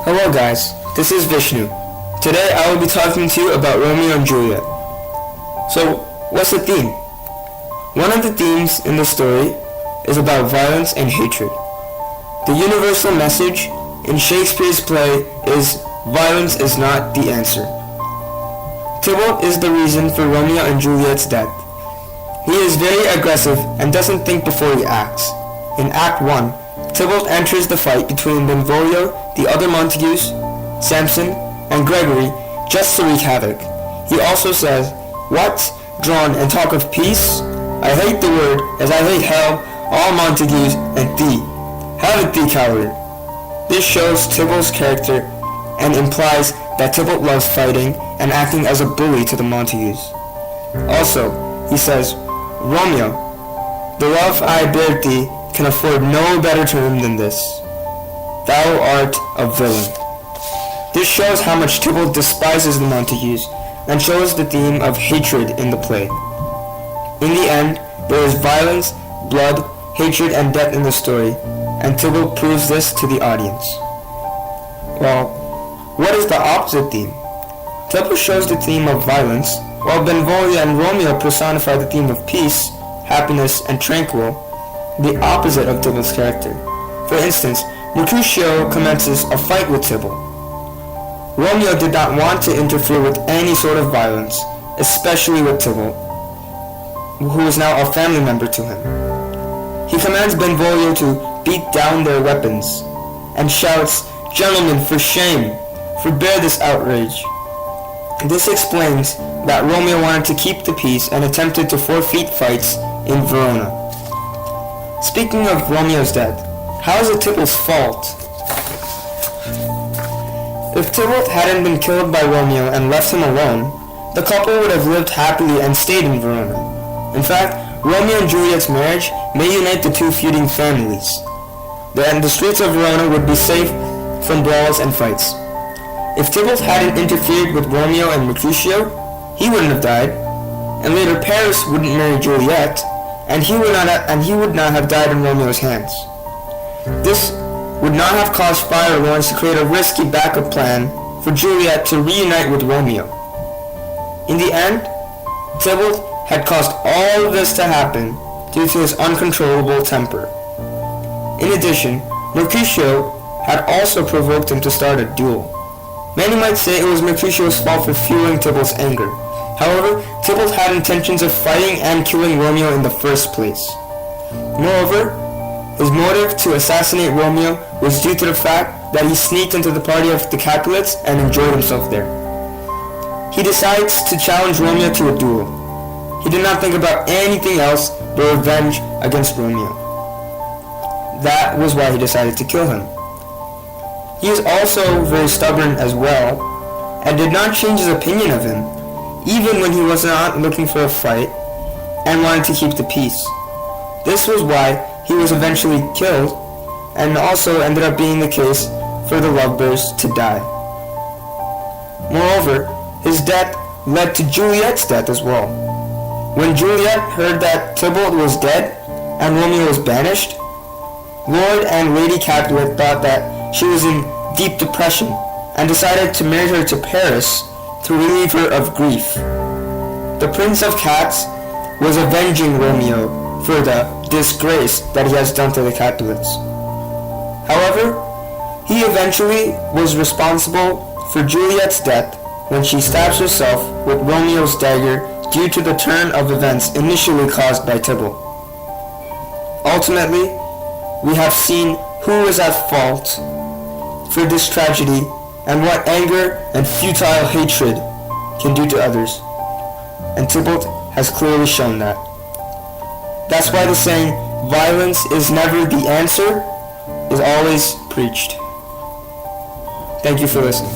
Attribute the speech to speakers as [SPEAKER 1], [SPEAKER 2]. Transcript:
[SPEAKER 1] Hello guys, this is Vishnu. Today I will be talking to you about Romeo and Juliet. So, what's the theme? One of the themes in the story is about violence and hatred. The universal message in Shakespeare's play is violence is not the answer. Tybalt is the reason for Romeo and Juliet's death. He is very aggressive and doesn't think before he acts. In Act 1, Tybalt enters the fight between Benvolio, the other Montagues, Samson, and Gregory just to wreak havoc. He also says, "What? Drawn and talk of peace? I hate the word, as I hate hell, all Montagues, and thee. Have it thee, coward." This shows Tybalt's character and implies that Tybalt loves fighting and acting as a bully to the Montagues. Also, he says, "Romeo, the love I bear thee can afford no better term than this. Thou art a villain." This shows how much Tybalt despises the Montagues and shows the theme of hatred in the play. In the end, there is violence, blood, hatred, and death in the story, and Tybalt proves this to the audience. Well, what is the opposite theme? Tybalt shows the theme of violence, while Benvolio and Romeo personify the theme of peace, happiness, and tranquil, the opposite of Tybalt's character. For instance, Mercutio commences a fight with Tybalt. Romeo did not want to interfere with any sort of violence, especially with Tybalt, who is now a family member to him. He commands Benvolio to beat down their weapons, and shouts, "Gentlemen, for shame! Forbear this outrage." This explains that Romeo wanted to keep the peace and attempted to forfeit fights in Verona. Speaking of Romeo's death, how is it Tybalt's fault? If Tybalt hadn't been killed by Romeo and left him alone, the couple would have lived happily and stayed in Verona. In fact, Romeo and Juliet's marriage may unite the two feuding families. Then the streets of Verona would be safe from brawls and fights. If Tybalt hadn't interfered with Romeo and Mercutio, he wouldn't have died, and later Paris wouldn't marry Juliet, and he would not have died in Romeo's hands. This would not have caused Friar Lawrence to create a risky backup plan for Juliet to reunite with Romeo. In the end, Tybalt had caused all of this to happen due to his uncontrollable temper. In addition, Mercutio had also provoked him to start a duel. Many might say it was Mercutio's fault for fueling Tybalt's anger. However, Tybalt had intentions of fighting and killing Romeo in the first place. Moreover, his motive to assassinate Romeo was due to the fact that he sneaked into the party of the Capulets and enjoyed himself there. He decides to challenge Romeo to a duel. He did not think about anything else but revenge against Romeo. That was why he decided to kill him. He is also very stubborn as well, and did not change his opinion of him, even when he was not looking for a fight and wanted to keep the peace. This was why he was eventually killed, and also ended up being the case for the lovebirds to die. Moreover, his death led to Juliet's death as well. When Juliet heard that Tybalt was dead and Romeo was banished, Lord and Lady Capulet thought that she was in deep depression and decided to marry her to Paris to relieve her of grief. The Prince of Cats was avenging Romeo for the disgrace that he has done to the Capulets. However, he eventually was responsible for Juliet's death when she stabs herself with Romeo's dagger due to the turn of events initially caused by Tybalt. Ultimately, we have seen who was at fault for this tragedy and what anger and futile hatred can do to others. And Tybalt has clearly shown that. That's why the saying, "Violence is never the answer," is always preached. Thank you for listening.